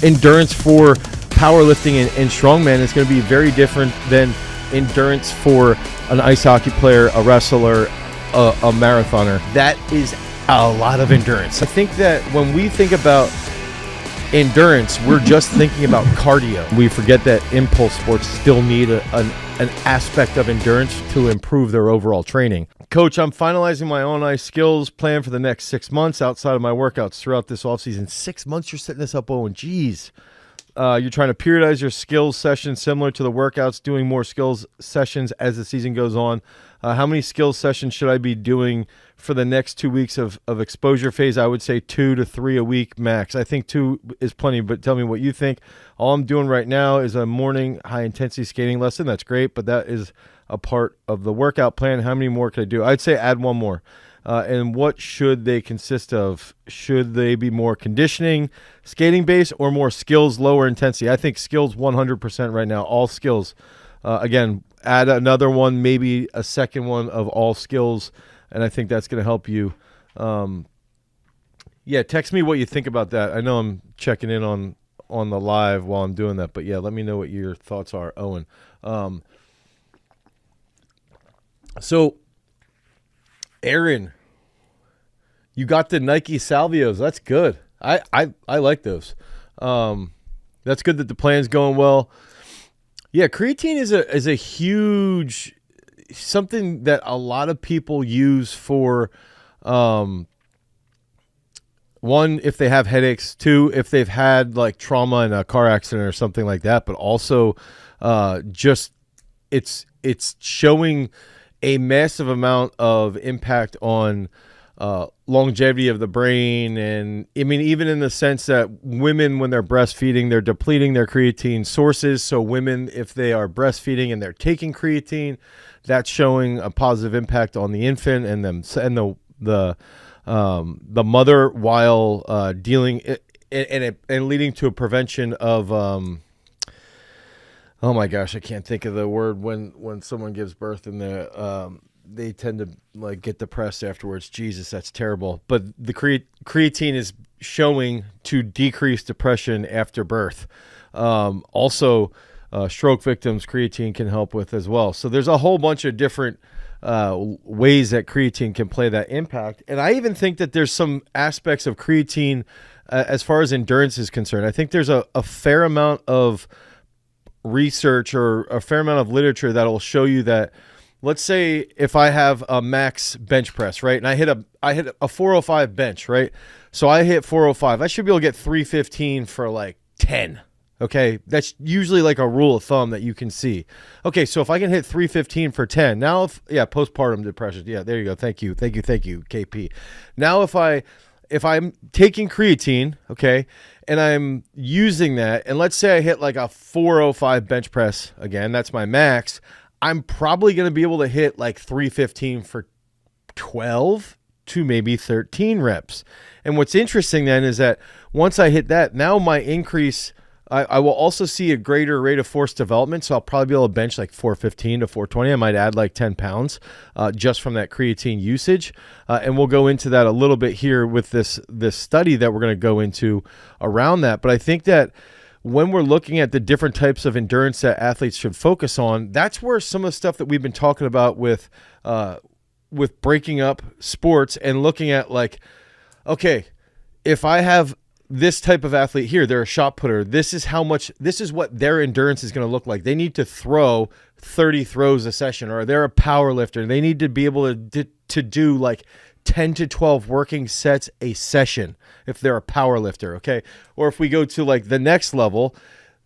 endurance for powerlifting and strongman is going to be very different than endurance for an ice hockey player, a wrestler, a marathoner. That is a lot of endurance. I think that when we think about endurance, we're just thinking about cardio. We forget that impulse sports still need an aspect of endurance to improve their overall training. Coach, I'm finalizing my own ice skills plan for the next 6 months outside of my workouts throughout this offseason. 6 months you're setting this up, Owen. Jeez. You're trying to periodize your skills sessions similar to the workouts, doing more skills sessions as the season goes on. How many skills sessions should I be doing for the next 2 weeks of exposure phase? I would say 2 to 3 a week max. I think 2 is plenty, but tell me what you think. All I'm doing right now is a morning high-intensity skating lesson. That's great, but that is a part of the workout plan. How many more could I do? I'd say add one more. And what should they consist of? Should they be more conditioning, skating based, or more skills, lower intensity? I think skills 100% right now, all skills. Again, add another one, maybe a second one of all skills, and I think that's going to help you. Yeah, text me what you think about that. I know I'm checking in on the live while I'm doing that, but yeah, let me know what your thoughts are, Owen. So, Aaron, you got the Nike Salvios. That's good. I like those. That's good that the plan's going well. Yeah, creatine is a huge something that a lot of people use for one, if they have headaches, two, if they've had like trauma in a car accident or something like that, but also just it's showing a massive amount of impact on longevity of the brain. And I mean, even in the sense that women, when they're breastfeeding, they're depleting their creatine sources. So women, if they are breastfeeding and they're taking creatine, that's showing a positive impact on the infant and them and the mother while dealing and leading to a prevention of oh my gosh, I can't think of the word when someone gives birth and they tend to like get depressed afterwards. Jesus, that's terrible. But the creatine is showing to decrease depression after birth. Also, stroke victims, creatine can help with as well. So there's a whole bunch of different ways that creatine can play that impact. And I even think that there's some aspects of creatine as far as endurance is concerned. I think there's a fair amount of research or a fair amount of literature that will show you that, let's say if I have a max bench press, right? And I hit a 405 bench, right? So I hit 405. I should be able to get 315 for like 10. Okay. That's usually like a rule of thumb that you can see. Okay. So if I can hit 315 for 10 now, postpartum depression. Yeah, there you go. Thank you, KP. Now, if I'm taking creatine, okay, and I'm using that, and let's say I hit like a 405 bench press, again, that's my max, I'm probably going to be able to hit like 315 for 12 to maybe 13 reps. And what's interesting then is that once I hit that, now my increase, I will also see a greater rate of force development. So I'll probably be able to bench like 415 to 420. I might add like 10 pounds just from that creatine usage. And we'll go into that a little bit here with this study that we're going to go into around that. But I think that when we're looking at the different types of endurance that athletes should focus on, that's where some of the stuff that we've been talking about with breaking up sports and looking at like, okay, if I have this type of athlete here, they're a shot putter, this is what their endurance is going to look like. They need to throw 30 throws a session, or they're a power lifter. They need to be able to do like 10 to 12 working sets a session if they're a power lifter, okay? Or if we go to like the next level,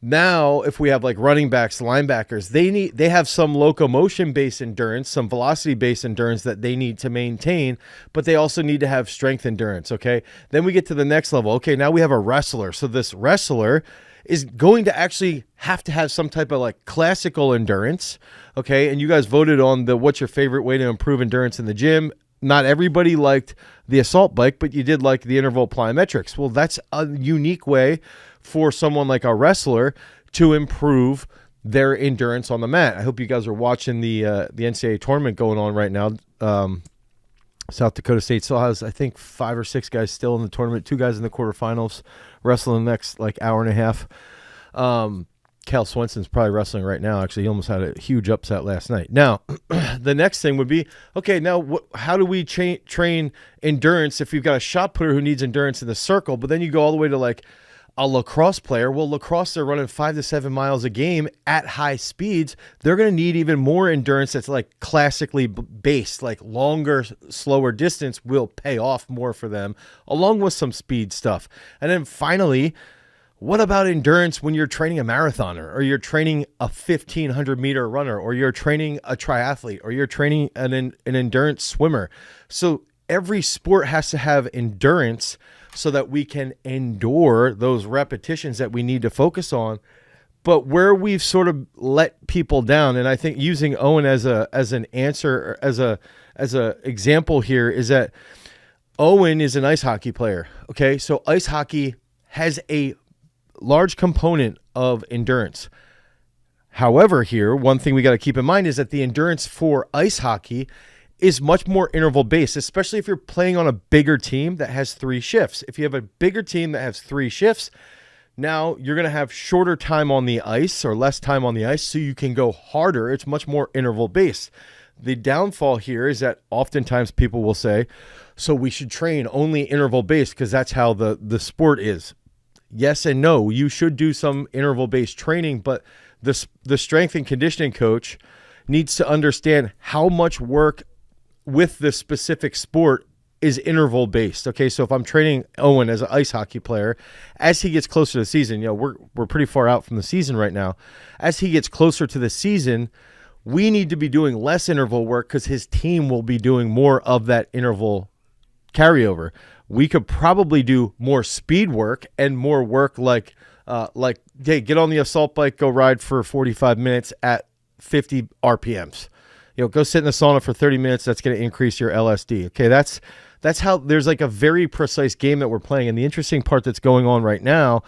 now if we have like running backs, linebackers, they have some locomotion-based endurance, some velocity-based endurance that they need to maintain, but they also need to have strength endurance, okay? Then we get to the next level. Okay, now we have a wrestler. So this wrestler is going to actually have to have some type of like classical endurance, okay? And you guys voted on what's your favorite way to improve endurance in the gym. Not everybody liked the assault bike, but you did like the interval plyometrics. Well, that's a unique way for someone like a wrestler to improve their endurance on the mat. I hope you guys are watching the NCAA tournament going on right now. South Dakota State still has, I think, 5 or 6 guys still in the tournament. 2 guys in the quarterfinals, wrestling the next like hour and a half. Cal Swenson's probably wrestling right now. Actually, he almost had a huge upset last night. Now, the next thing would be, okay, now how do we train endurance if you've got a shot putter who needs endurance in the circle, but then you go all the way to like a lacrosse player? Well, lacrosse, they're running 5 to 7 miles a game at high speeds. They're going to need even more endurance that's like classically based, like longer, slower distance will pay off more for them, along with some speed stuff. And then finally, what about endurance when you're training a marathoner, or you're training a 1,500-meter runner, or you're training a triathlete, or you're training an endurance swimmer? So every sport has to have endurance so that we can endure those repetitions that we need to focus on. But where we've sort of let people down, and I think using Owen as an answer, as a example here, is that Owen is an ice hockey player. Okay, so ice hockey has a large component of endurance. However, here, one thing we got to keep in mind is that the endurance for ice hockey is much more interval based, especially if you're playing on a bigger team that has 3 shifts. If you have a bigger team that has 3 shifts, now you're going to have shorter time on the ice, or less time on the ice, so you can go harder. It's much more interval based. The downfall here is that oftentimes people will say, so we should train only interval based because that's how the sport is. Yes and no. You should do some interval-based training, but the strength and conditioning coach needs to understand how much work with the specific sport is interval-based. Okay, so if I'm training Owen as an ice hockey player, as he gets closer to the season, we're pretty far out from the season right now. As he gets closer to the season, we need to be doing less interval work because his team will be doing more of that interval carryover. We could probably do more speed work and more work like, hey, get on the assault bike, go ride for 45 minutes at 50 RPMs. Go sit in the sauna for 30 minutes. That's going to increase your LSD. Okay, that's how there's like a very precise game that we're playing. And the interesting part that's going on right now,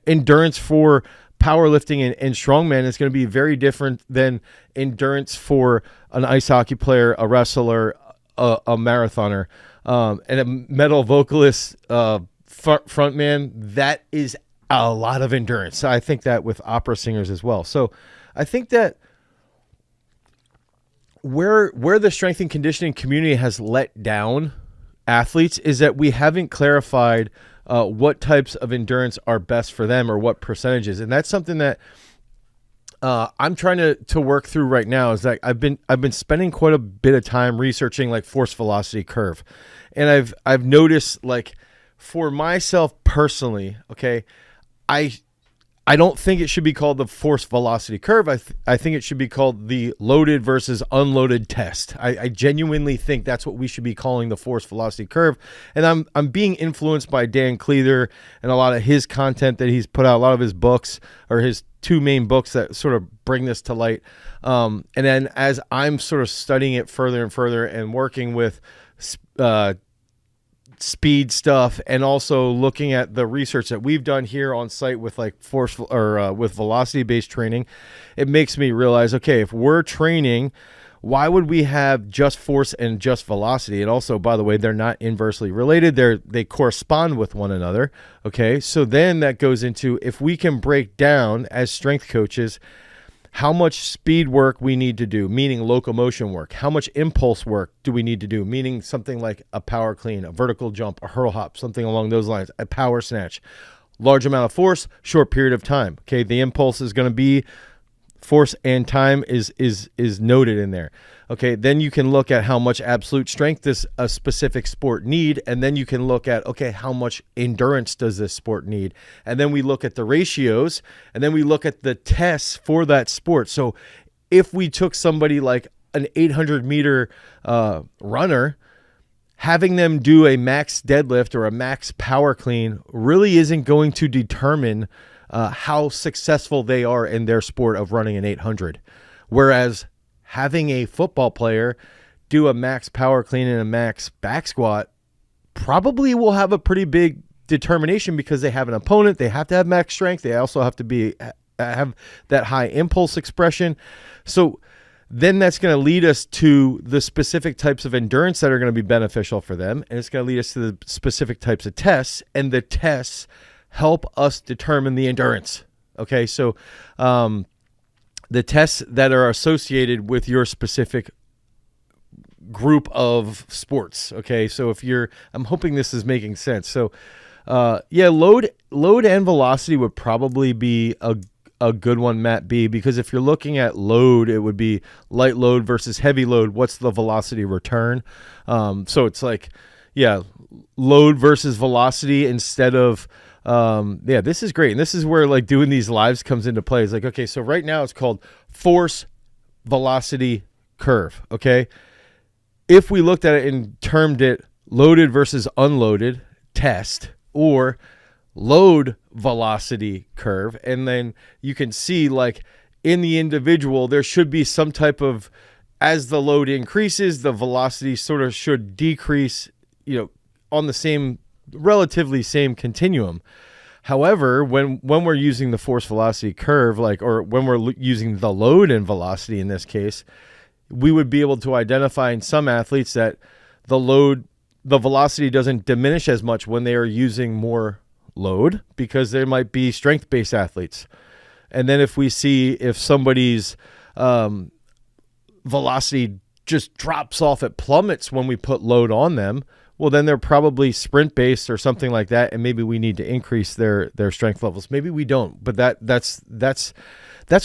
endurance for powerlifting and strongman is going to be very different than endurance for an ice hockey player, a wrestler, a marathoner. And a metal vocalist, frontman, that is a lot of endurance. I think that with opera singers as well. So I think that where the strength and conditioning community has let down athletes is that we haven't clarified what types of endurance are best for them, or what percentages. And that's something that I'm trying to work through right now. Is that I've been spending quite a bit of time researching like force velocity curve. And I've noticed, like, for myself personally, okay, I don't think it should be called the force velocity curve. I think it should be called the loaded versus unloaded test. I genuinely think that's what we should be calling the force velocity curve. And I'm being influenced by Dan Cleather and a lot of his content that he's put out, a lot of his books, or his 2 main books that sort of bring this to light. And then as I'm sort of studying it further and further and working with speed stuff, and also looking at the research that we've done here on site with like force or with velocity based training, it makes me realize, okay, if we're training, why would we have just force and just velocity? And also, by the way, they're not inversely related. They correspond with one another. Okay. So then that goes into, if we can break down as strength coaches how much speed work we need to do, meaning locomotion work. How much impulse work do we need to do, meaning something like a power clean, a vertical jump, a hurdle hop, something along those lines, a power snatch. Large amount of force, short period of time. Okay, the impulse is going to be force, and time is noted in there. Okay, then you can look at how much absolute strength does a specific sport need, and then you can look at, okay, how much endurance does this sport need? And then we look at the ratios, and then we look at the tests for that sport. So if we took somebody like an 800-meter runner, having them do a max deadlift or a max power clean really isn't going to determine how successful they are in their sport of running an 800. Whereas having a football player do a max power clean and a max back squat probably will have a pretty big determination, because they have an opponent. They have to have max strength. They also have to have that high impulse expression. So then that's going to lead us to the specific types of endurance that are going to be beneficial for them. And it's going to lead us to the specific types of tests, and the tests help us determine the endurance. Okay. So, the tests that are associated with your specific group of sports. Okay. So I'm hoping this is making sense. So, load and velocity would probably be a good one, Matt B, because if you're looking at load, it would be light load versus heavy load. What's the velocity return? So it's like, load versus velocity instead of, this is great. And this is where like doing these lives comes into play. It's like, okay, so right now it's called force velocity curve. Okay. If we looked at it and termed it loaded versus unloaded test, or load velocity curve, and then you can see like in the individual there should be some type of, as the load increases, the velocity sort of should decrease, on the relatively same continuum. However, when we're using the force velocity curve, or when we're using the load and velocity in this case, we would be able to identify in some athletes that the velocity doesn't diminish as much when they are using more load, because there might be strength-based athletes. And then if we see if somebody's velocity just drops off, it plummets when we put load on them, well, then they're probably sprint-based or something like that, and maybe we need to increase their strength levels. Maybe we don't, but that's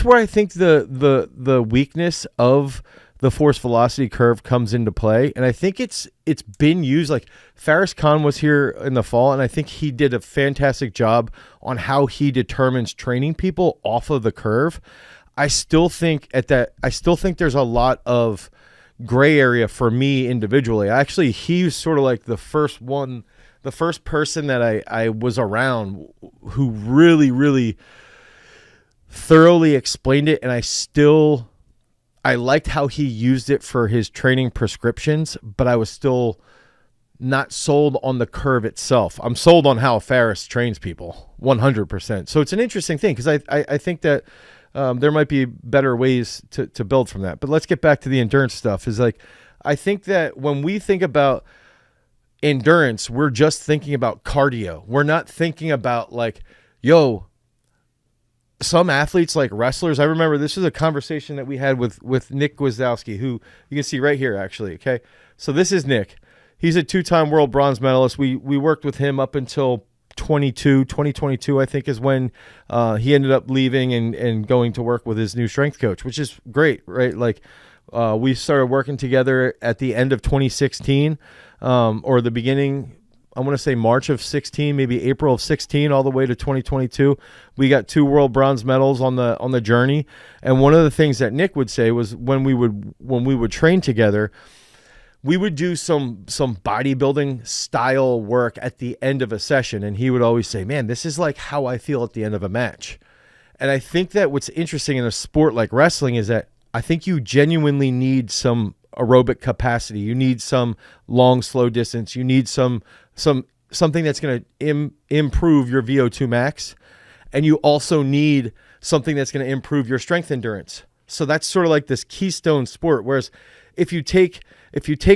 where I think the weakness of the force velocity curve comes into play. And I think it's been used. Like Faris Khan was here in the fall, and I think he did a fantastic job on how he determines training people off of the curve. I still think there's a lot of gray area for me individually. Actually, he was sort of like the first person that I was around who really, really thoroughly explained it. And I liked how he used it for his training prescriptions, but I was still not sold on the curve itself. I'm sold on how Faris trains people 100%. So it's an interesting thing, because I think that there might be better ways to build from that. But let's get back to the endurance stuff. I think that when we think about endurance, we're just thinking about cardio. We're not thinking about some athletes like wrestlers. I remember this is a conversation that we had with Nick Gwizdowski, who you can see right here, actually. Okay. So this is Nick. He's a 2-time world bronze medalist. We worked with him up until 2022, I think, is when he ended up leaving and going to work with his new strength coach, which is great, right? We started working together at the end of 2016, or the beginning, I want to say March of 16, maybe April of 16, all the way to 2022. We got 2 world bronze medals on the journey. And one of the things that Nick would say was when we would train together, we would do some bodybuilding style work at the end of a session. And he would always say, man, this is like how I feel at the end of a match. And I think that what's interesting in a sport like wrestling is that I think you genuinely need some aerobic capacity. You need some long, slow distance. You need something that's going to improve your VO2 max. And you also need something that's going to improve your strength endurance. So that's sort of like this keystone sport. Whereas if you take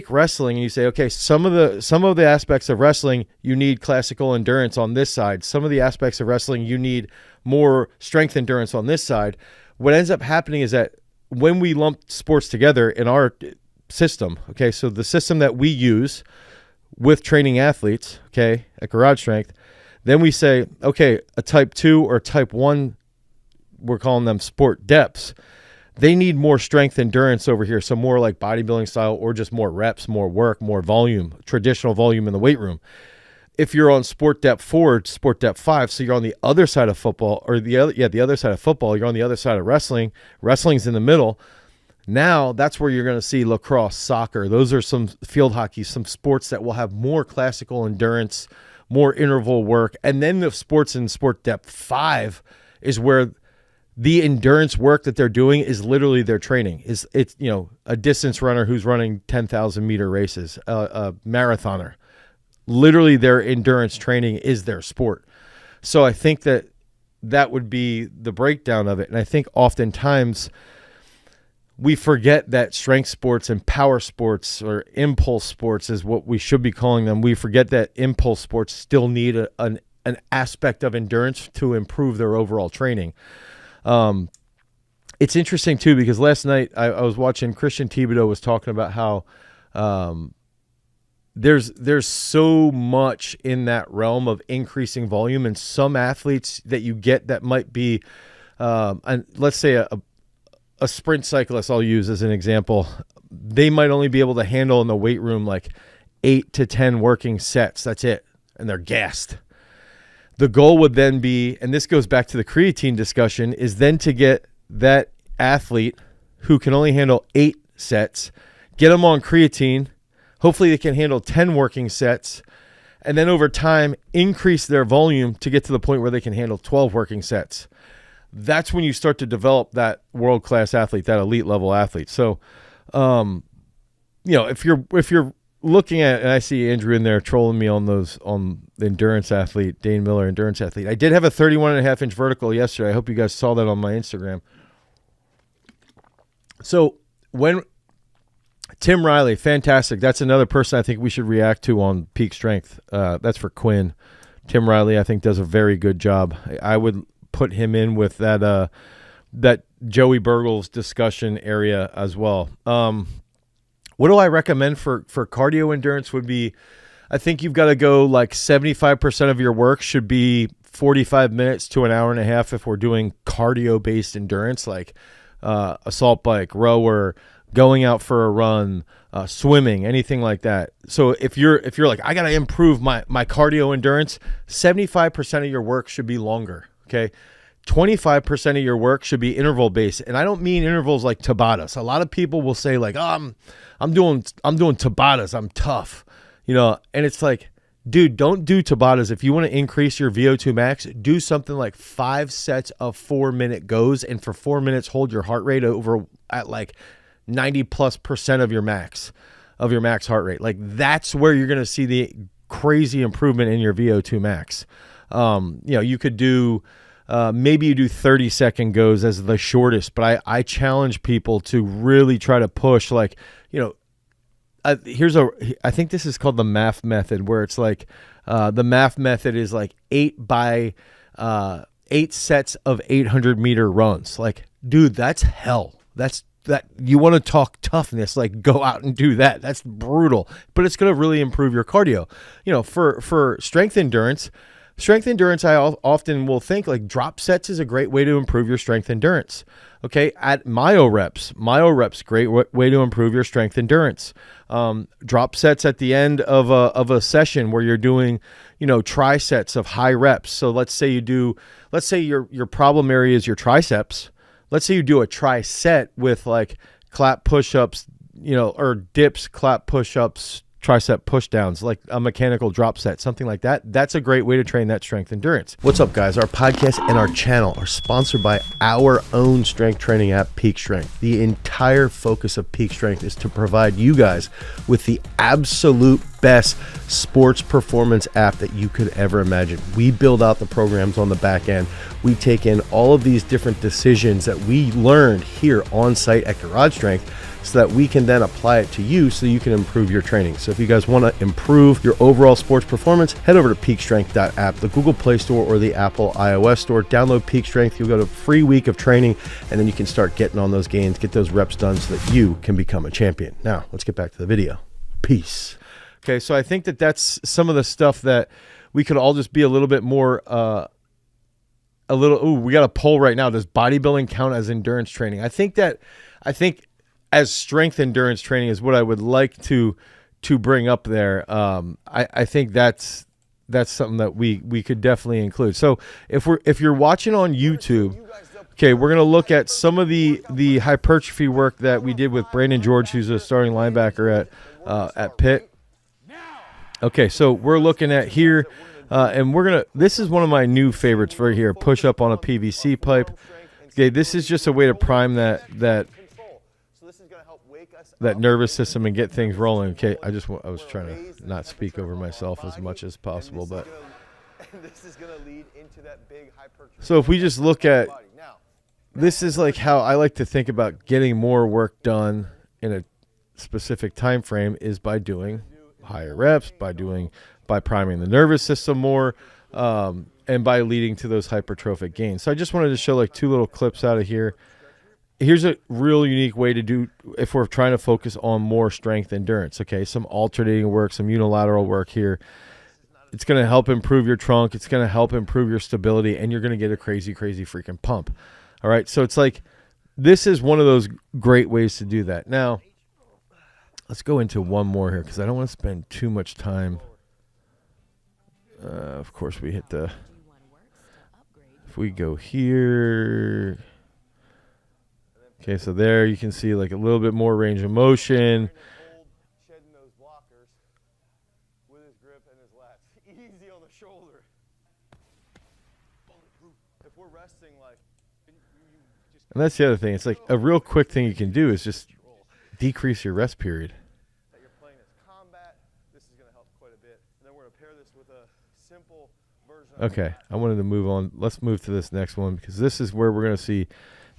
wrestling and you say, okay, some of the aspects of wrestling, you need classical endurance on this side. Some of the aspects of wrestling, you need more strength endurance on this side. What ends up happening is that when we lump sports together in our system, okay, so the system that we use with training athletes, okay, at Garage Strength, then we say, okay, a type 2 or type 1, we're calling them sport depths. They need more strength endurance over here, so more like bodybuilding style, or just more reps, more work, more volume, traditional volume in the weight room. If you're on sport depth 4, sport depth 5, so you're on the other side of football, or the other side of football, you're on the other side of wrestling. Wrestling's in the middle. Now that's where you're going to see lacrosse, soccer. Those are some field hockey, some sports that will have more classical endurance, more interval work. And then the sports in sport depth 5 is where the endurance work that they're doing is literally their training. It's a distance runner who's running 10,000 meter races, a marathoner. Literally their endurance training is their sport. So I think that would be the breakdown of it. And I think oftentimes we forget that strength sports and power sports, or impulse sports is what we should be calling them. We forget that impulse sports still need an aspect of endurance to improve their overall training. It's interesting too, because last night I was watching Christian Thibodeau was talking about how there's so much in that realm of increasing volume, and some athletes that you get that might be, and let's say a sprint cyclist I'll use as an example, they might only be able to handle in the weight room like 8 to 10 working sets. That's it. And they're gassed. The goal would then be, and this goes back to the creatine discussion, is then to get that athlete who can only handle 8 sets, get them on creatine. Hopefully they can handle 10 working sets, and then over time increase their volume to get to the point where they can handle 12 working sets. That's when you start to develop that world-class athlete, that elite level athlete. So, if you're looking at, and I see Andrew in there trolling me on the endurance athlete, Dane Miller endurance athlete. I did have a 31.5-inch vertical yesterday. I hope you guys saw that on my Instagram. So when Tim Riley, fantastic. That's another person I think we should react to on Peak Strength. That's for Quinn. Tim Riley, I think, does a very good job. I would put him in with that Joey Burgles discussion area as well. What do I recommend for cardio endurance would be, I think you've got to go like 75% of your work should be 45 minutes to an hour and a half if we're doing cardio-based endurance, like assault bike, rower, going out for a run, swimming, anything like that. So if you're like, I got to improve my cardio endurance, 75% of your work should be longer. Okay. 25% of your work should be interval based. And I don't mean intervals like Tabatas. A lot of people will say like, oh, I'm doing Tabatas. I'm tough, and it's like, dude, don't do Tabatas. If you want to increase your VO2 max, do something like 5 sets of 4-minute goes. And for 4 minutes, hold your heart rate over at like 90+% of your max heart rate. Like that's where you're going to see the crazy improvement in your VO2 max. You could do, maybe you do 30-second goes as the shortest, but I challenge people to really try to push, like, I think this is called the MAF method, where it's like, the MAF method is like 8 sets of 800-meter runs. Like, dude, that's hell. That you want to talk toughness, like go out and do that. That's brutal, but it's going to really improve your cardio. For strength endurance, I often will think like drop sets is a great way to improve your strength endurance. Okay. At myo reps, great way to improve your strength endurance. Drop sets at the end of a session where you're doing, trisets of high reps. So let's say your problem area is your triceps. Let's say you do a tricep with like clap push-ups, or dips, clap push-ups, tricep push-downs, like a mechanical drop set, something like that. That's a great way to train that strength endurance. What's up, guys? Our podcast and our channel are sponsored by our own strength training app, Peak Strength. The entire focus of Peak Strength is to provide you guys with the absolute best sports performance app that you could ever imagine. We build out the programs on the back end. We take in all of these different decisions that we learned here on site at Garage Strength, so that we can then apply it to you so you can improve your training. So if you guys want to improve your overall sports performance, head over to peakstrength.app, the Google Play Store or the Apple iOS Store. Download Peak Strength. You'll get a free week of training, and then you can start getting on those gains, get those reps done so that you can become a champion. Now, let's get back to the video. Peace. Okay, so I think that's some of the stuff that we could all just be a little bit more, we got a poll right now. Does bodybuilding count as endurance training? I think as strength endurance training is what I would like to bring up there. I think that's something that we could definitely include. So if you're watching on YouTube, okay, we're gonna look at some of the hypertrophy work that we did with Brandon George, who's a starting linebacker at Pitt. Okay, so we're looking at here, and this is one of my new favorites right here, push up on a PVC pipe. Okay, this is just a way to prime that nervous system and get things rolling. Okay, I was trying to not speak over myself as much as possible, but this is going to lead into that big hypertrophy. So if we just look at this is like how I like to think about getting more work done in a specific time frame is by doing higher reps, by priming the nervous system more, and by leading to those hypertrophic gains. So I just wanted to show like 2 little clips out of here. Here's a real unique way to do if we're trying to focus on more strength endurance. Okay, some alternating work, some unilateral work here. It's going to help improve your trunk. It's going to help improve your stability, and you're going to get a crazy, crazy freaking pump. All right, so it's like this is one of those great ways to do that. Now, let's go into one more here because I don't want to spend too much time. Of course, we hit the... If we go here... Okay, so there you can see like a little bit more range of motion. Shedding those blockers with his grip and his lats. Easy on the shoulder. If we're resting, like, and that's the other thing. It's like a real quick thing you can do is just decrease your rest period. That you're playing as combat. This is going to help quite a bit. And then we're going to pair this with a simple version. Okay, I wanted to move on. Let's move to this next one because this is where we're going to see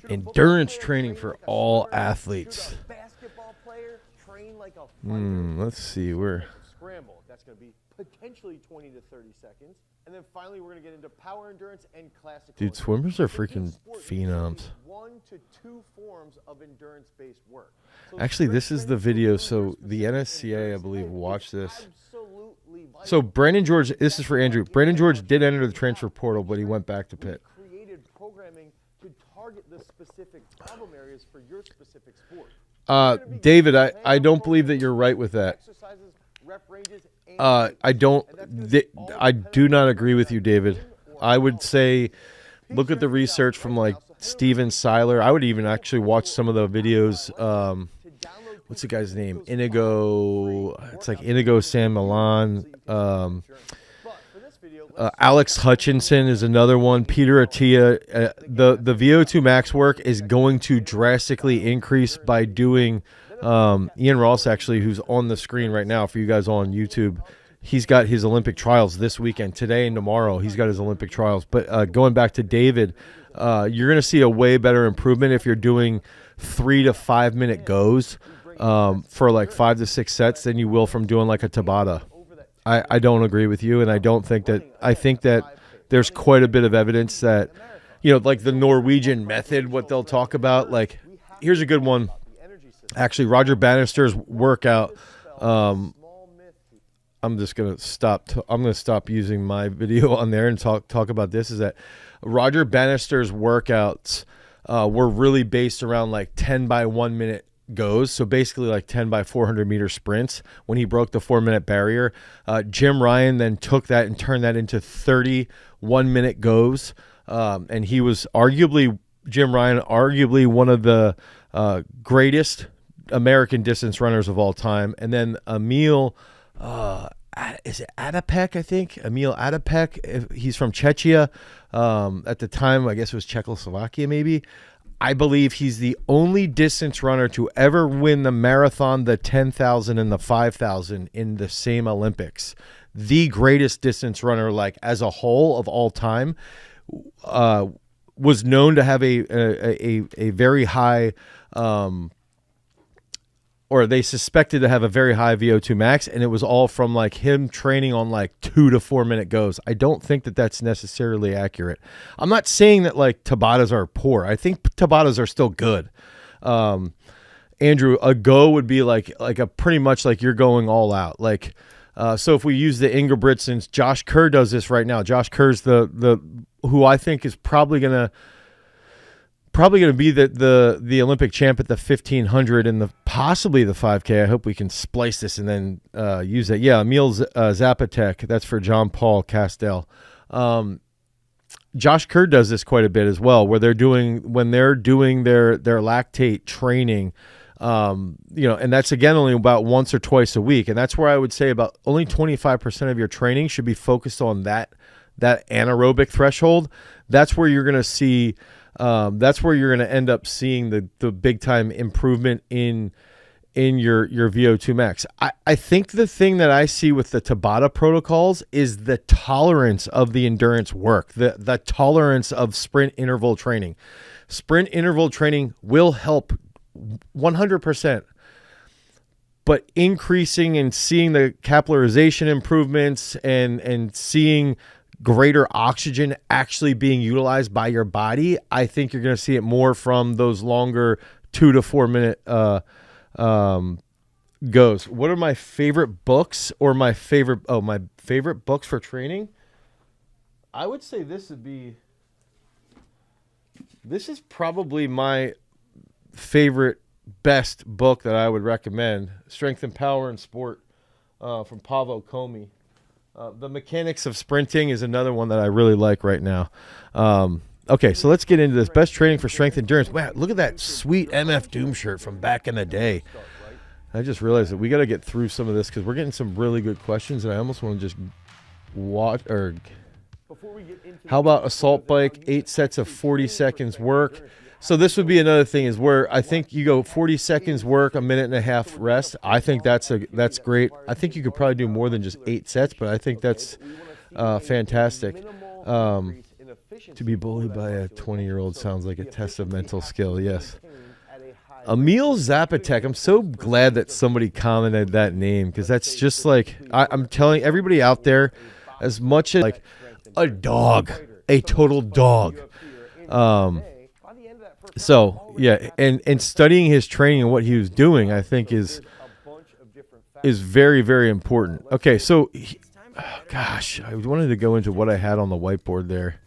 endurance training for all athletes. Basketball player train like a Let's see. We're scramble. That's going to be potentially 20 to 30 seconds. And then finally, we're going to get into power endurance and classic. Dude, swimmers are freaking phenoms. 1 to 2 forms of endurance-based work. Actually, this is the video. So the NSCA, I believe, watched this. So Brandon George, this is for Andrew. Brandon George did enter the transfer portal, but he went back to Pitt. Created programming to target the specific problem areas for your specific sport. David, I don't believe that you're right with that. I do not agree with you, David. I would say look at the research from like Steven Seiler. I would even actually watch some of the videos. What's the guy's name? Inigo. It's like Inigo San Milan. Alex Hutchinson is another one. Peter Attia. The VO2 max work is going to drastically increase by doing. Ian Ross, actually, who's on the screen right now for you guys on YouTube, he's got his Olympic trials this weekend, today and tomorrow. He's got his Olympic trials. But going back to David, you're going to see a way better improvement if you're doing 3 to 5 minute goes for like 5 to 6 sets than you will from doing like a Tabata. I don't agree with you, and I think that there's quite a bit of evidence that, you know, like the Norwegian method, what they'll talk about. Like, here's a good one. Actually, Roger Bannister's workout. I'm just gonna stop. I'm gonna stop using my video on there and talk about this. Is that Roger Bannister's workouts were really based around like 10 by 1 minute goes. So basically like 10 by 400 meter sprints when he broke the 4 minute barrier. Jim Ryan then took that and turned that into 30 1 minute goes. And he was Jim Ryan, arguably one of the greatest American distance runners of all time. And then Emil, is it Adapek, I think? Emil Adapek. He's from Czechia. At the time, I guess it was Czechoslovakia maybe. I believe he's the only distance runner to ever win the marathon, the 10,000 and the 5,000 in the same Olympics. The greatest distance runner, like as a whole of all time, was known to have a very high, or they suspected to have a very high VO2 max, and it was all from like him training on like 2 to 4 minute goes. I don't think that that's necessarily accurate. I'm not saying that like Tabatas are poor. I think Tabatas are still good. Andrew, a go would be like a pretty much like you're going all out. Like, so if we use the Ingebrigtsens, Josh Kerr does this right now. Josh Kerr's the who I think is probably gonna be the Olympic champ at the 1500 and possibly the 5K. I hope we can splice this and then use it. Yeah, Emil Zapatek. That's for John Paul Castell. Josh Kerr does this quite a bit as well, where when they're doing their lactate training. And that's again only about once or twice a week, and that's where I would say about only 25% of your training should be focused on that anaerobic threshold. That's where you're going to see. That's where you're going to end up seeing the big time improvement in in your VO2 max. I think the thing that I see with the Tabata protocols is the tolerance of the endurance work, the tolerance of sprint interval training. Sprint interval training will help 100%, but increasing and seeing the capillarization improvements and seeing greater oxygen actually being utilized by your body, I think you're going to see it more from those longer 2 to 4 minute goes. What are my favorite books or my favorite books for training? I would say this is probably my favorite best book that I would recommend. Strength and Power in Sport from Pavel Komi. The Mechanics of Sprinting is another one that I really like right now. Okay, so let's get into this. Best training for strength endurance. Wow, look at that sweet MF Doom shirt from back in the day. I just realized that we got to get through some of this because we're getting some really good questions, and I almost want to just watch. Or how about assault bike, 8 sets of 40 seconds work? So this would be another thing is where I think you go 40 seconds work, a minute and a half rest. I think that's great. I think you could probably do more than just 8 sets, but I think that's fantastic. To be bullied by a 20-year-old sounds like a test of mental skill. Yes. Emil Zapatek. I'm so glad that somebody commented that name because that's just like I'm telling everybody out there, as much as like a dog, a total dog. So yeah, and studying his training and what he was doing, I think is very, very important. Okay, so gosh, I wanted to go into what I had on the whiteboard there.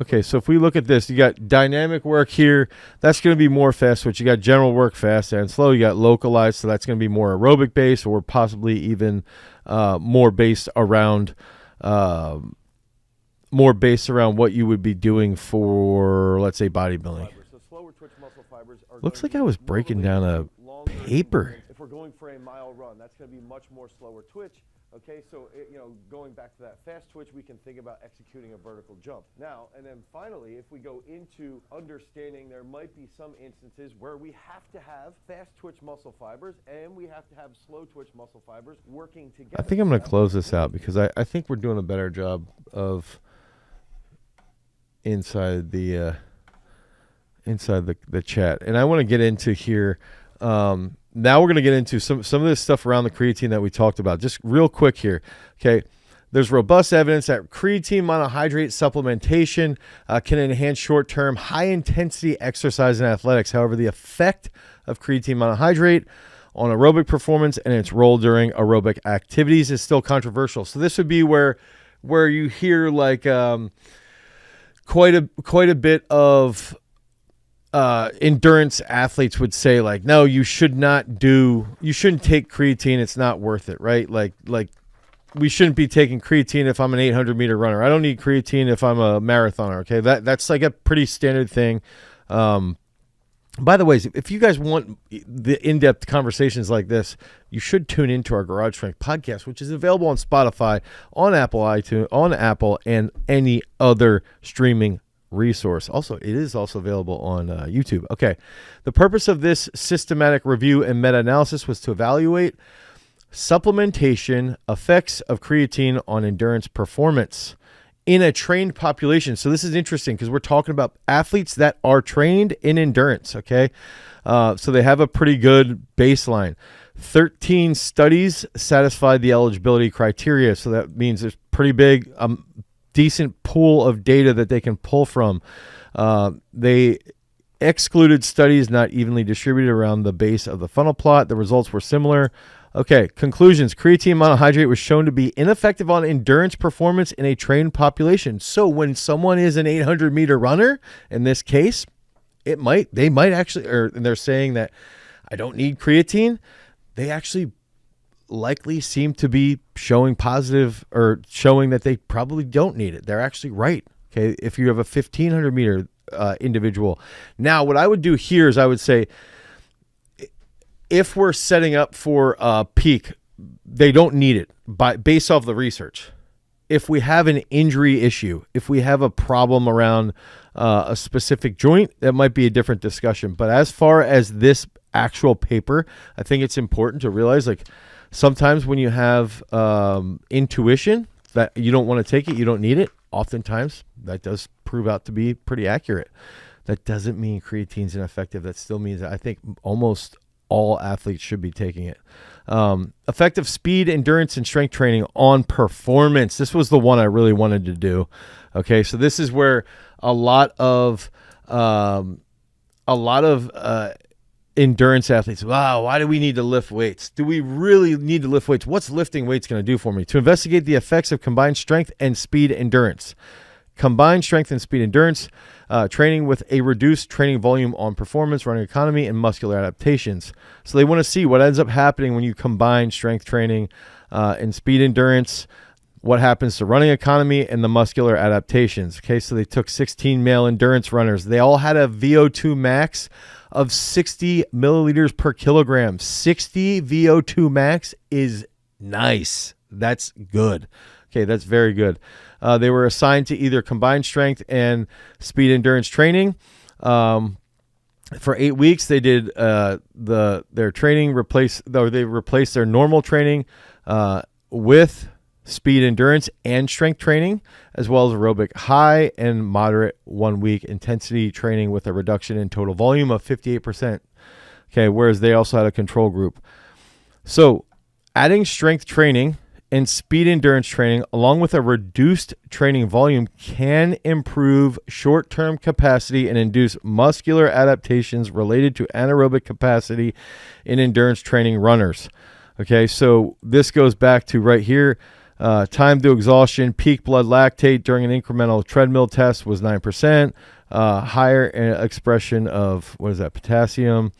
Okay, so if we look at this, you got dynamic work here. That's going to be more fast switch. You got general work, fast and slow. You got localized, so that's going to be more aerobic based, or possibly even more based around what you would be doing for, let's say, bodybuilding. Looks like I was breaking down a paper. If we're going for a mile run, that's going to be much more slower twitch. Okay, so going back to that fast twitch, we can think about executing a vertical jump. Now, and then finally, if we go into understanding, there might be some instances where we have to have fast twitch muscle fibers and we have to have slow twitch muscle fibers working together. I think I'm going to close this out because I think we're doing a better job of inside the chat, and I want to get into here. Now we're going to get into some of this stuff around the creatine that we talked about. Just real quick here, okay? There's robust evidence that creatine monohydrate supplementation can enhance short-term, high-intensity exercise and athletics. However, the effect of creatine monohydrate on aerobic performance and its role during aerobic activities is still controversial. So this would be where you hear like quite a bit of endurance athletes would say like, no, you shouldn't take creatine. It's not worth it. Right. Like we shouldn't be taking creatine if I'm an 800-meter runner. I don't need creatine if I'm a marathoner. Okay. That's like a pretty standard thing. By the way, if you guys want the in-depth conversations like this, you should tune into our Garage Strength podcast, which is available on Spotify, on Apple iTunes, on Apple, and any other streaming resource. Also, it is also available on YouTube. Okay. The purpose of this systematic review and meta-analysis was to evaluate supplementation effects of creatine on endurance performance in a trained population. So this is interesting because we're talking about athletes that are trained in endurance. Okay. So they have a pretty good baseline. 13 studies satisfied the eligibility criteria. So that means there's pretty big, decent pool of data that they can pull from. They excluded studies not evenly distributed around the base of the funnel plot. The results were similar. Okay, conclusions. Creatine monohydrate was shown to be ineffective on endurance performance in a trained population. So when someone is an 800-meter runner, in this case, they might actually, and they're saying that I don't need creatine, they actually likely seem to be showing positive or showing that they probably don't need it. They're actually right. Okay. If you have a 1500-meter individual. Now, what I would do here is I would say, if we're setting up for a peak, they don't need it based off the research. if we have an injury issue, if we have a problem around a specific joint, that might be a different discussion. But as far as this actual paper, I think it's important to realize, like, sometimes when you have intuition that you don't want to take it, you don't need it, oftentimes that does prove out to be pretty accurate. That doesn't mean creatine's ineffective. That still means that I think almost all athletes should be taking it. Effective speed, endurance, and strength training on performance. This was the one I really wanted to do. Okay, so this is where a lot of endurance athletes, wow, why do we need to lift weights? Do we really need to lift weights? What's lifting weights going to do for me? To investigate the effects of combined strength and speed endurance. Combined strength and speed endurance training with a reduced training volume on performance, running economy, and muscular adaptations. So they want to see what ends up happening when you combine strength training and speed endurance, what happens to running economy and the muscular adaptations. Okay, so they took 16 male endurance runners. They all had a VO2 max of 60 milliliters per kilogram. 60 VO2 max is nice. That's good. Okay, that's very good. They were assigned to either combined strength and speed endurance training. For 8 weeks, they did their training they replaced their normal training with speed endurance and strength training, as well as aerobic high and moderate 1 week intensity training with a reduction in total volume of 58%. Okay, whereas they also had a control group. So adding strength training and speed endurance training along with a reduced training volume can improve short-term capacity and induce muscular adaptations related to anaerobic capacity in endurance training runners. Okay, so this goes back to right here. Time to exhaustion, peak blood lactate during an incremental treadmill test was 9%. Higher expression of, potassium.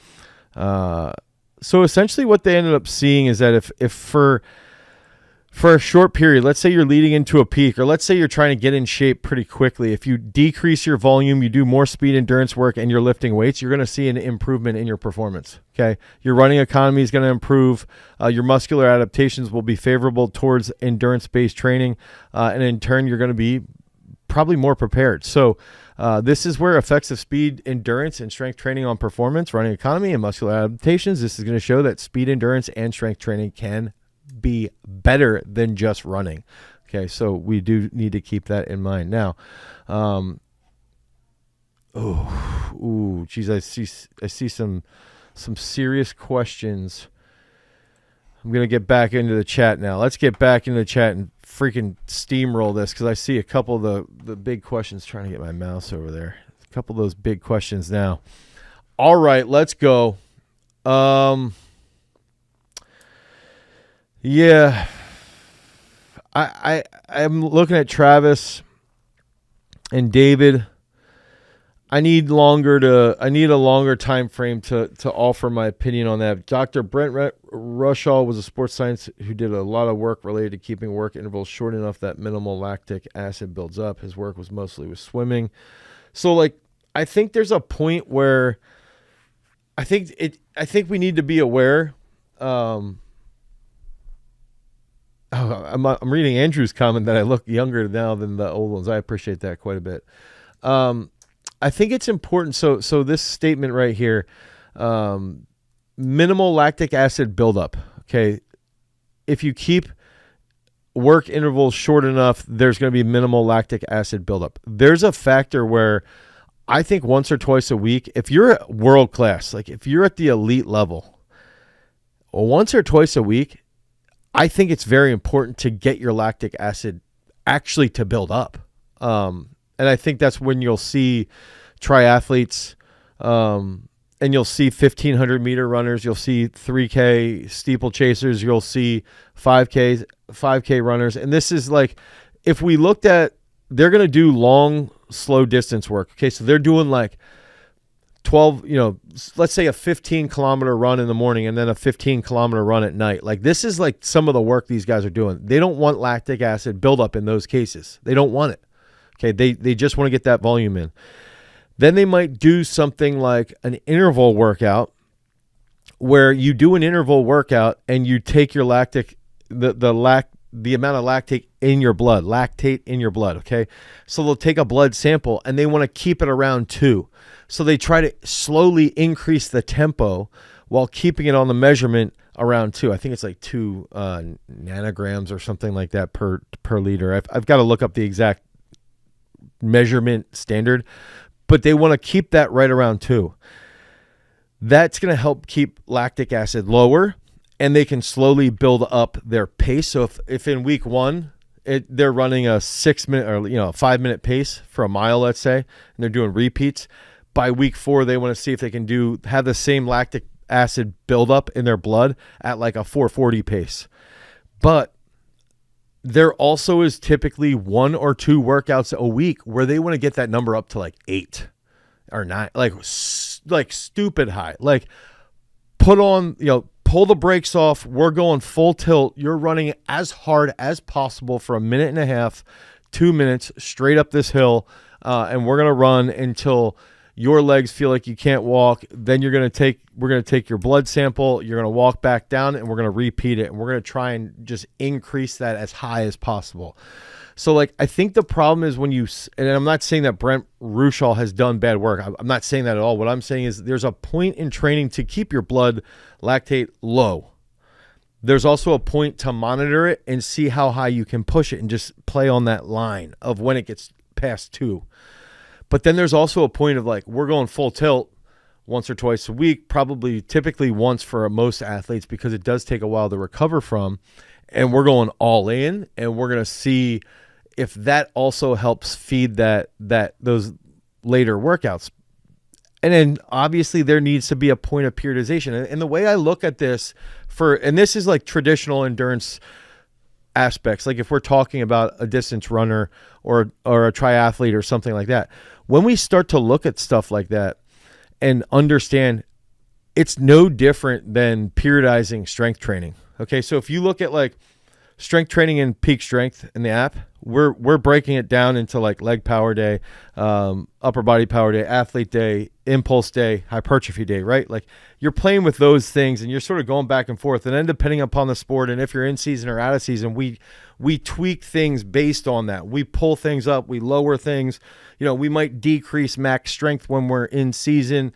So essentially what they ended up seeing is that if for a short period, let's say you're leading into a peak, or let's say you're trying to get in shape pretty quickly, if you decrease your volume, you do more speed endurance work, and you're lifting weights, you're going to see an improvement in your performance. Okay, your running economy is going to improve. Your muscular adaptations will be favorable towards endurance-based training, and in turn, you're going to be probably more prepared. So this is where effects of speed endurance and strength training on performance, running economy, and muscular adaptations. This is going to show that speed endurance and strength training can be better than just running. Okay, so we do need to keep that in mind. Now, geez, I see some serious questions. I'm gonna get back into the chat now. Let's get back into the chat and freaking steamroll this, because I see a couple of the big questions. Trying to get my mouse over there. A couple of those big questions now. All right, let's go. Yeah, I'm looking at Travis and David. I need a longer time frame to offer my opinion on that. Dr. Brent Rushaw was a sports scientist who did a lot of work related to keeping work intervals short enough that minimal lactic acid builds up. His work was mostly with swimming. So, like, I think there's a point where I think we need to be aware. I'm reading Andrew's comment that I look younger now than the old ones. I appreciate that quite a bit. I think it's important. So this statement right here, minimal lactic acid buildup. Okay. If you keep work intervals short enough, there's going to be minimal lactic acid buildup. There's a factor where I think once or twice a week, if you're world class, like if you're at the elite level, once or twice a week, I think it's very important to get your lactic acid actually to build up. And I think that's when you'll see triathletes, and you'll see 1,500 meter runners. You'll see 3K steeplechasers. You'll see 5K runners. And this is like, if we looked at, they're going to do long, slow distance work. Okay. So they're doing like 12, let's say a 15-kilometer run in the morning and then a 15-kilometer run at night. Like, this is like some of the work these guys are doing. They don't want lactic acid buildup in those cases. They don't want it. Okay, they just want to get that volume in. Then they might do something like an interval workout, where you do an interval workout and you take your the amount of lactate in your blood, okay? So they'll take a blood sample and they want to keep it around 2. So they try to slowly increase the tempo while keeping it on the measurement around 2. I think it's like 2 nanograms or something like that per liter. I've got to look up the exact measurement standard, but they want to keep that right around 2. That's going to help keep lactic acid lower, and they can slowly build up their pace. So if in week 1 they're running a 6-minute or a 5-minute pace for a mile, let's say, and they're doing repeats, by week 4 they want to see if they can have the same lactic acid buildup in their blood at like a 440 pace. But there also is typically 1 or 2 workouts a week where they want to get that number up to like 8 or 9, like stupid high. Like pull the brakes off. We're going full tilt. You're running as hard as possible for 1.5 minutes, 2 minutes straight up this hill. And we're going to run until your legs feel like you can't walk. Then we're going to take your blood sample. You're going to walk back down and we're going to repeat it. And we're going to try and just increase that as high as possible. So like, I think the problem is and I'm not saying that Brent Rushall has done bad work. I'm not saying that at all. What I'm saying is there's a point in training to keep your blood lactate low. There's also a point to monitor it and see how high you can push it and just play on that line of when it gets past 2. But then there's also a point of like, we're going full tilt once or twice a week, typically once for most athletes, because it does take a while to recover from. And we're going all in, and we're going to see if that also helps feed those later workouts. And then obviously there needs to be a point of periodization. And the way I look at this and this is like traditional endurance aspects, like if we're talking about a distance runner or a triathlete or something like that, when we start to look at stuff like that and understand, it's no different than periodizing strength training. Okay, so if you look at like strength training and peak strength in the app, we're breaking it down into like leg power day, upper body power day, athlete day, impulse day, hypertrophy day, right? Like you're playing with those things and you're sort of going back and forth. And then depending upon the sport and if you're in season or out of season, we tweak things based on that. We pull things up, we lower things. We might decrease max strength when we're in season.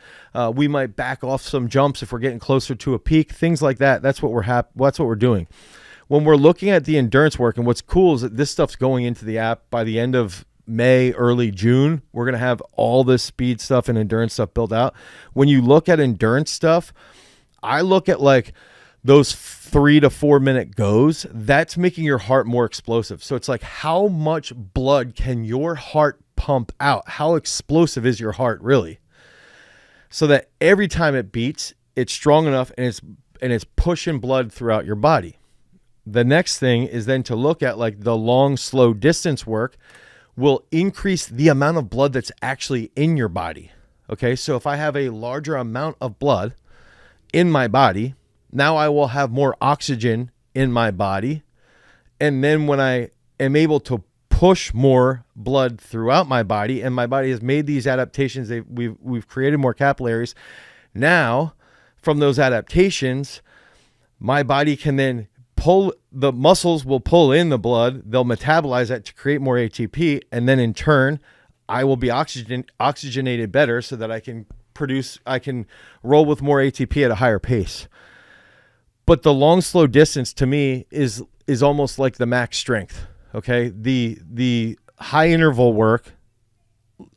We might back off some jumps if we're getting closer to a peak, things like that. That's what we're doing. When we're looking at the endurance work, and what's cool is that this stuff's going into the app by the end of May, early June. We're going to have all this speed stuff and endurance stuff built out. When you look at endurance stuff, I look at like those 3 to 4 minute goes. That's making your heart more explosive. So it's like, how much blood can your heart pump out? How explosive is your heart really? So that every time it beats, it's strong enough and it's pushing blood throughout your body. The next thing is then to look at like the long, slow distance work will increase the amount of blood that's actually in your body. Okay, so if I have a larger amount of blood in my body, now I will have more oxygen in my body. And then when I am able to push more blood throughout my body, and my body has made these adaptations, we've created more capillaries. Now, from those adaptations, my body can then the muscles will pull in the blood, they'll metabolize that to create more ATP, and then in turn, I will be oxygenated better so that I can roll with more ATP at a higher pace. But the long, slow distance to me is almost like the max strength. Okay. The high interval work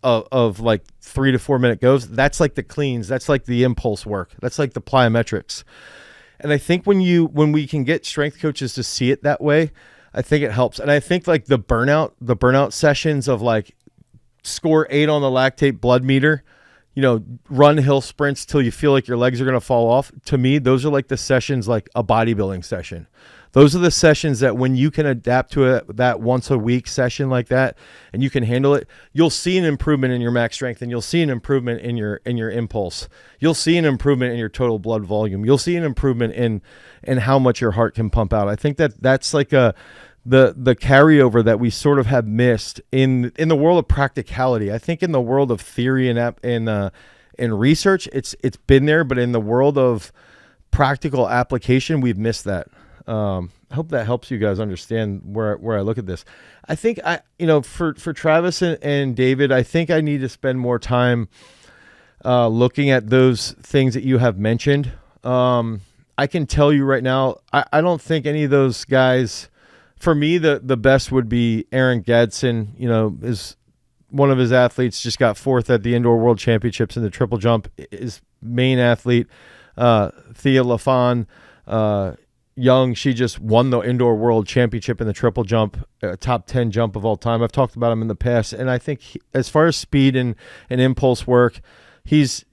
of like 3 to 4 minute goes, that's like the cleans. That's like the impulse work. That's like the plyometrics. And I think when we can get strength coaches to see it that way, I think it helps. And I think like the burnout sessions of like score 8 on the lactate blood meter, run hill sprints till you feel like your legs are going to fall off. To me, those are like the sessions, like a bodybuilding session. Those are the sessions that when you can adapt to that once a week session like that, and you can handle it, you'll see an improvement in your max strength, and you'll see an improvement in your impulse. You'll see an improvement in your total blood volume. You'll see an improvement in how much your heart can pump out. I think that's like the carryover that we sort of have missed in the world of practicality. I think in the world of theory and research, it's been there, but in the world of practical application, we've missed that. hope that helps you guys understand where I look at this. I think for Travis and David, I think I need to spend more time looking at those things that you have mentioned. I can tell you right now, I don't think any of those guys, for me, the best would be Aaron Gadsden. Is one of his athletes just got fourth at the Indoor World Championships in the triple jump. His main athlete, Thea Lafon, Young, she just won the Indoor World Championship in the triple jump, top 10 jump of all time. I've talked about him in the past, and I think as far as speed and impulse work, he's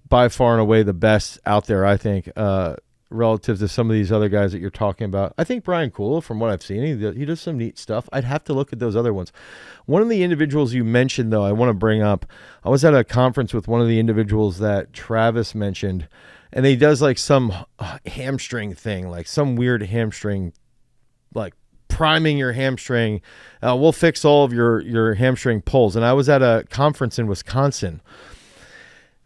by far and away the best out there, I think, relative to some of these other guys that you're talking about. I think Brian Cool, from what I've seen, he does some neat stuff. I'd have to look at those other ones. One of the individuals you mentioned, though, I want to bring up, I was at a conference with one of the individuals that Travis mentioned, and he does like some hamstring thing, like some weird hamstring, like priming your hamstring. We'll fix all of your hamstring pulls. And I was at a conference in Wisconsin.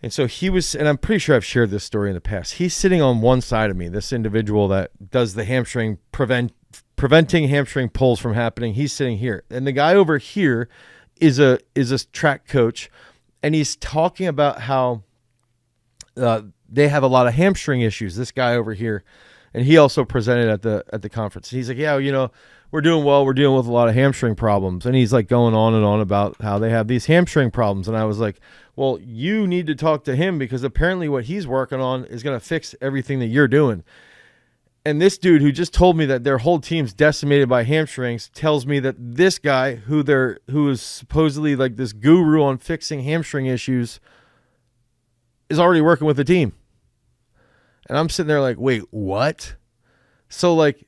And so he was, and I'm pretty sure I've shared this story in the past. He's sitting on one side of me, this individual that does the hamstring, preventing hamstring pulls from happening. He's sitting here. And the guy over here is a track coach. And he's talking about how they have a lot of hamstring issues, this guy over here. And he also presented at the conference. He's like, yeah, we're doing well. We're dealing with a lot of hamstring problems. And he's like going on and on about how they have these hamstring problems. And I was like, well, you need to talk to him, because apparently what he's working on is going to fix everything that you're doing. And this dude who just told me that their whole team's decimated by hamstrings tells me that this guy who is supposedly like this guru on fixing hamstring issues is already working with the team. And I'm sitting there like, wait, what? So like,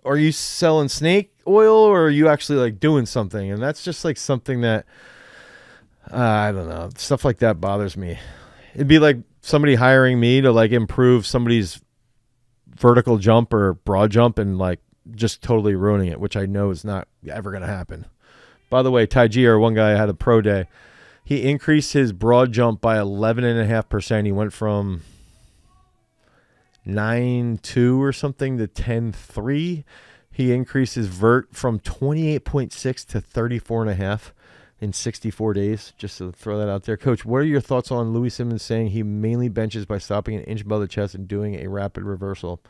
are you selling snake oil, or are you actually like doing something? And that's just like something that, I don't know. Stuff like that bothers me. It'd be like somebody hiring me to like improve somebody's vertical jump or broad jump and like just totally ruining it, which I know is not ever going to happen. By the way, Taiji, one guy had a pro day. He increased his broad jump by 11.5%. He went from 9.2 or something to 10.3. He increased his vert from 28.6 to 34.5 in 64 days, just to throw that out there. Coach, what are your thoughts on Louis Simmons saying he mainly benches by stopping an inch above the chest and doing a rapid reversal?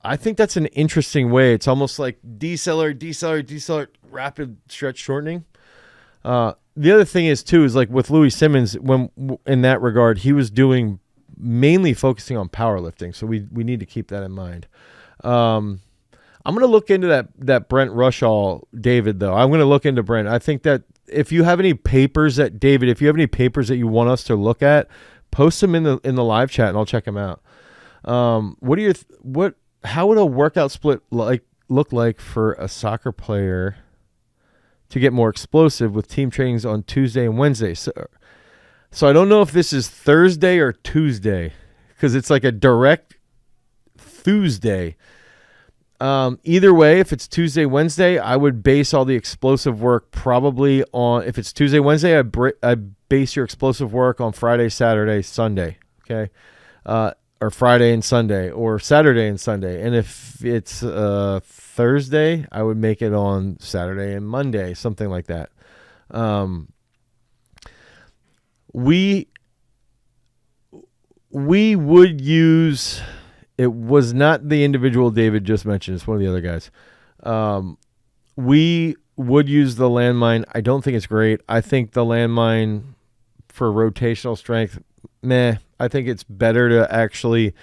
I think that's an interesting way. It's almost like decelerate, rapid stretch shortening. The other thing is, too, is like with Louis Simmons, when in that regard, he was doing mainly focusing on powerlifting. So we need to keep that in mind. I'm going to look into that Brent Rushall, David, though. I'm going to look into Brent. I think that if you have any papers that you want us to look at, post them in the live chat and I'll check them out. How would a workout split look like for a soccer player to get more explosive with team trainings on Tuesday and Wednesday? So I don't know if this is Thursday or Tuesday, because it's like a direct Tuesday. Either way, if it's Tuesday, Wednesday, I would base all the explosive work probably on, if it's Tuesday, Wednesday, I base your explosive work on Friday, Saturday, Sunday, okay? Or Friday and Sunday, or Saturday and Sunday. And if it's Thursday, I would make it on Saturday and Monday, something like that. We would use... It was not the individual David just mentioned. It's one of the other guys. We would use the landmine. I don't think it's great. I think the landmine for rotational strength, meh. I think it's better to actually,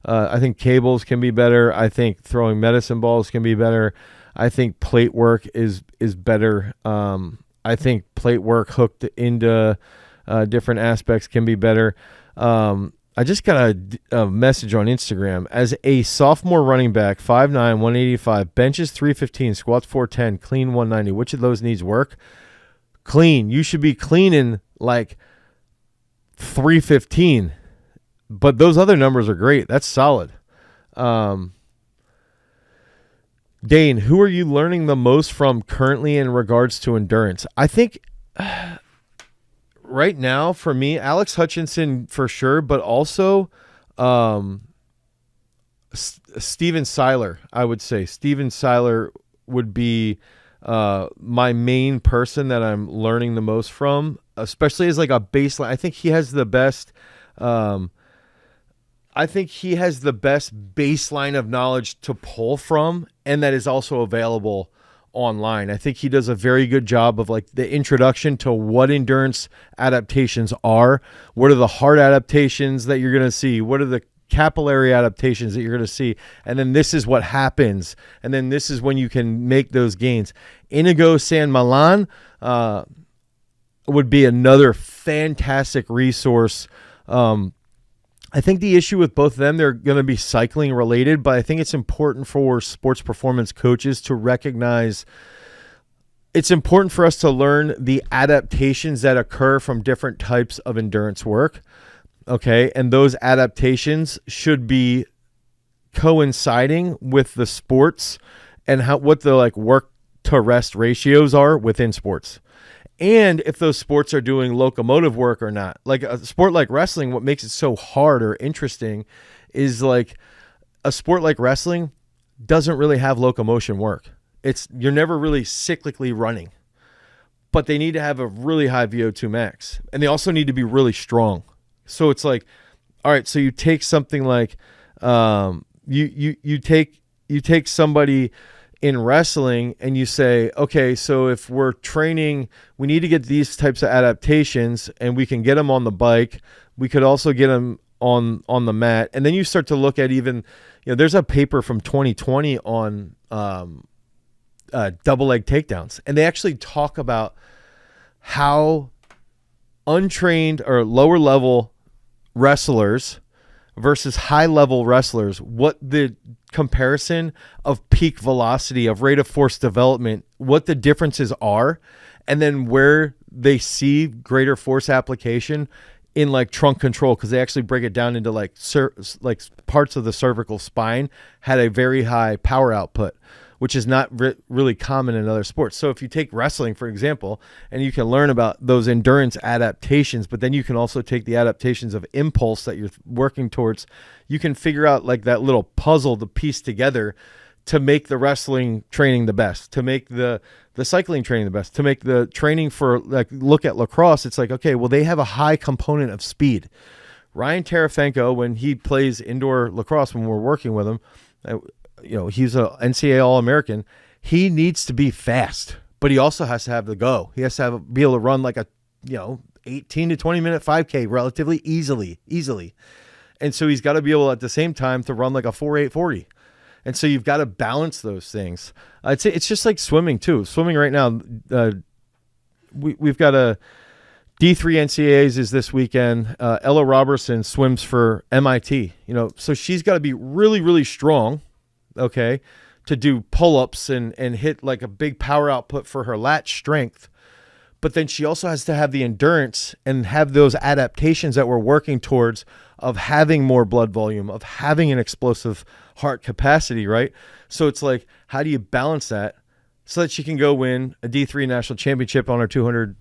I think cables can be better. I think throwing medicine balls can be better. I think plate work is better. I think plate work hooked into different aspects can be better. I just got a message on Instagram. As a sophomore running back, 5'9", 185, benches 315, squats 410, clean 190. Which of those needs work? Clean. You should be cleaning like 315. But those other numbers are great. That's solid. Dane, who are you learning the most from currently in regards to endurance? I think... right now, for me, Alex Hutchinson for sure, but also Steven Seiler, I would say. Steven Seiler would be my main person that I'm learning the most from, especially as like a baseline. I think he has the best. I think he has the best baseline of knowledge to pull from, and that is also available online. I think he does a very good job of like the introduction to what endurance adaptations are. What are the heart adaptations that you're going to see? What are the capillary adaptations that you're going to see? And then this is what happens. And then this is when you can make those gains. Inigo San Milan would be another fantastic resource. I think the issue with both of them, they're going to be cycling related, but I think it's important for sports performance coaches to recognize it's important for us to learn the adaptations that occur from different types of endurance work. Okay. And those adaptations should be coinciding with the sports and what the like work to rest ratios are within sports. And if those sports are doing locomotive work or not. Like a sport like wrestling, what makes it so hard or interesting is like a sport like wrestling doesn't really have locomotion work. You're never really cyclically running, but they need to have a really high VO2 max, and they also need to be really strong. So it's like, all right, so you take something like you take somebody in wrestling and you say, okay, so if we're training, we need to get these types of adaptations, and we can get them on the bike. We could also get them on the mat. And then you start to look at even, there's a paper from 2020 on double leg takedowns. And they actually talk about how untrained or lower level wrestlers versus high level wrestlers, what the comparison of peak velocity, of rate of force development, what the differences are, and then where they see greater force application in like trunk control, because they actually break it down into like parts of the cervical spine had a very high power output, which is not really common in other sports. So if you take wrestling, for example, and you can learn about those endurance adaptations, but then you can also take the adaptations of impulse that you're working towards, you can figure out like that little puzzle to piece together to make the wrestling training the best, to make the cycling training the best, to make the training for, like, look at lacrosse. It's like, okay, well, they have a high component of speed. Ryan Tarafenko, when he plays indoor lacrosse, when we're working with him, he's a NCAA All-American. He needs to be fast, but he also has to have the go. He has to be able to run like a 18 to 20 minute 5K relatively easily. And so he's got to be able at the same time to run like a 4.840. And so you've got to balance those things. I'd say it's just like swimming too. Swimming right now, we've got a D3 NCAAs is this weekend. Ella Robertson swims for MIT. So she's got to be really, really strong, okay, to do pull-ups and hit like a big power output for her lat strength. But then she also has to have the endurance and have those adaptations that we're working towards of having more blood volume, of having an explosive heart capacity, right? So it's like, how do you balance that so that she can go win a D3 national championship on her 200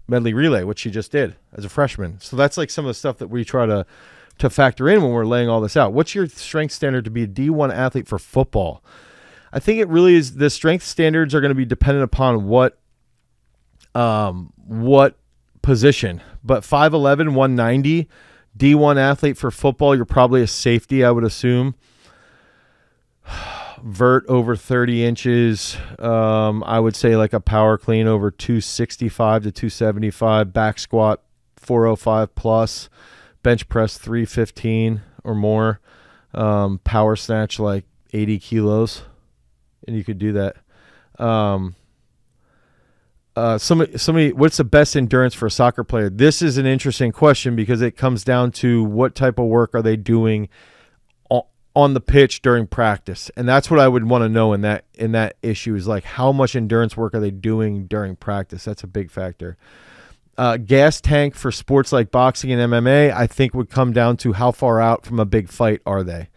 medley relay, which she just did as a freshman. So that's like some of the stuff that we try to factor in when we're laying all this out. What's your strength standard to be a D1 athlete for football? I think it really is, the strength standards are going to be dependent upon what position, but 5'11", 190, D1 athlete for football, you're probably a safety, I would assume. Vert over 30 inches. I would say like a power clean over 265 to 275, back squat 405 plus, bench press 315 or more, power snatch like 80 kilos, and you could do that. Somebody, what's the best endurance for a soccer player? This is an interesting question because it comes down to what type of work are they doing on the pitch during practice, and that's what I would want to know in that issue is like how much endurance work are they doing during practice. That's a big factor. Gas tank for sports like boxing and MMA, I think would come down to how far out from a big fight are they.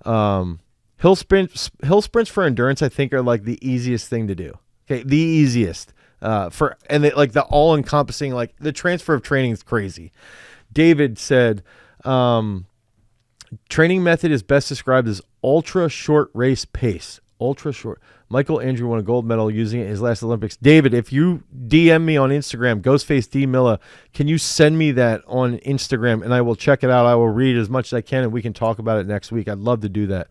Hill sprints for endurance, I think, are like the easiest thing to do. Okay, the easiest. Like the all-encompassing, like the transfer of training is crazy. David said, Training method is best described as ultra short race pace. Ultra short. Michael Andrew won a gold medal using it in his last Olympics. David, if you DM me on Instagram, Ghostface D Miller, can you send me that on Instagram and I will check it out. I will read as much as I can and we can talk about it next week. I'd love to do that.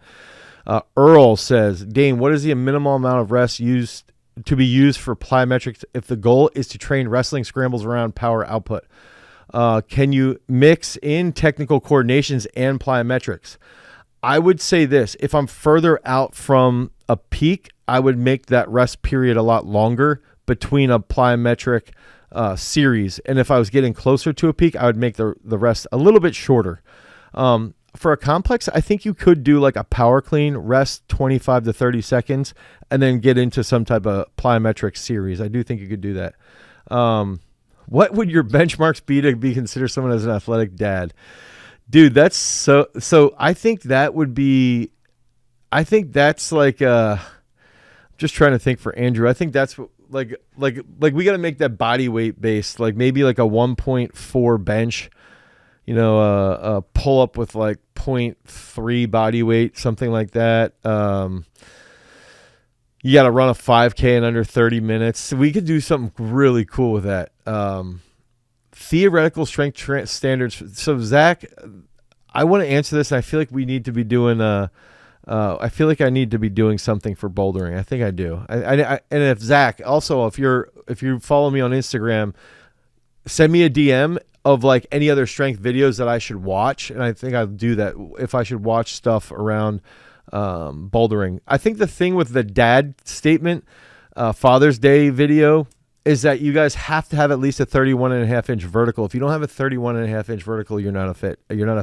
Earl says, Dane, what is the minimal amount of rest used to be used for plyometrics if the goal is to train wrestling scrambles around power output? Can you mix in technical coordinations and plyometrics? I would say this. If I'm further out from a peak, I would make that rest period a lot longer between a plyometric series. And if I was getting closer to a peak, I would make the rest a little bit shorter. For a complex, I think you could do like a power clean, rest 25 to 30 seconds, and then get into some type of plyometric series. I do think you could do that. What would your benchmarks be to be considered someone as an athletic dad? Dude, that's so I think that would be, I think that's like, just trying to think for Andrew. I think that's like we got to make that body weight based, like maybe like a 1.4 bench, you know, a pull up with like 0.3 body weight, something like that. You got to run a 5K in under 30 minutes. We could do something really cool with that. Theoretical strength standards. So Zach, I want to answer this. And I feel like we need to be doing I feel like I need to be doing something for bouldering. I think I do. And if Zach, also, if you follow me on Instagram, send me a DM of like any other strength videos that I should watch. And I think I'll do that if I should watch stuff around bouldering. I think the thing with the dad statement, Father's Day video, is that you guys have to have at least a 31.5 inch vertical. If you don't have a 31.5 inch vertical, you're not a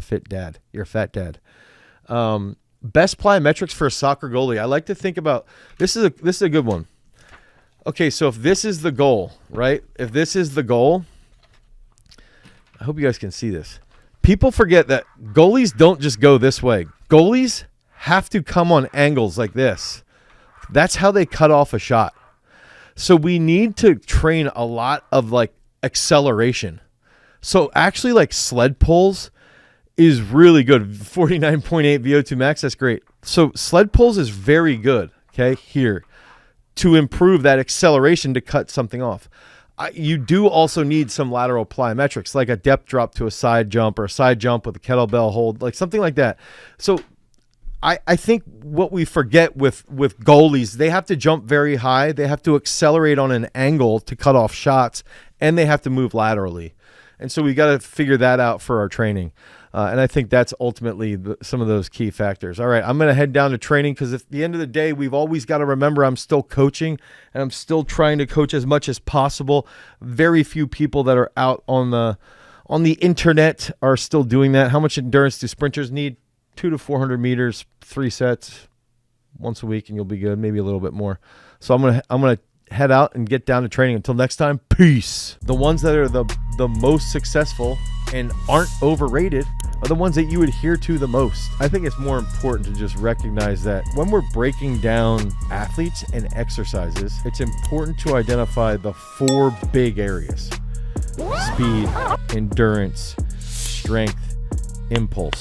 fit dad. You're a fat dad. Best plyometrics for a soccer goalie. I like to think about, this is a good one. Okay, so if this is the goal, right? If this is the goal, I hope you guys can see this. People forget that goalies don't just go this way. Goalies have to come on angles like this. That's how they cut off a shot. So we need to train a lot of like acceleration. So actually like sled pulls is really good. 49.8 VO2 max, that's great. So sled pulls is very good, okay, here, to improve that acceleration to cut something off. You do also need some lateral plyometrics, like a depth drop to a side jump or a side jump with a kettlebell hold, like something like that. So I think what we forget with goalies, they have to jump very high. They have to accelerate on an angle to cut off shots, and they have to move laterally. And so we got to figure that out for our training. And I think that's ultimately some of those key factors. All right, I'm going to head down to training because at the end of the day, we've always got to remember I'm still coaching and I'm still trying to coach as much as possible. Very few people that are out on the internet are still doing that. How much endurance do sprinters need? 200 to 400 meters, 3 sets once a week, and you'll be good. Maybe a little bit more. So I'm gonna head out and get down to training. Until next time, peace. The ones that are the most successful and aren't overrated are the ones that you adhere to the most. I think it's more important to just recognize that when we're breaking down athletes and exercises, it's important to identify the 4 big areas: speed, endurance, strength, impulse.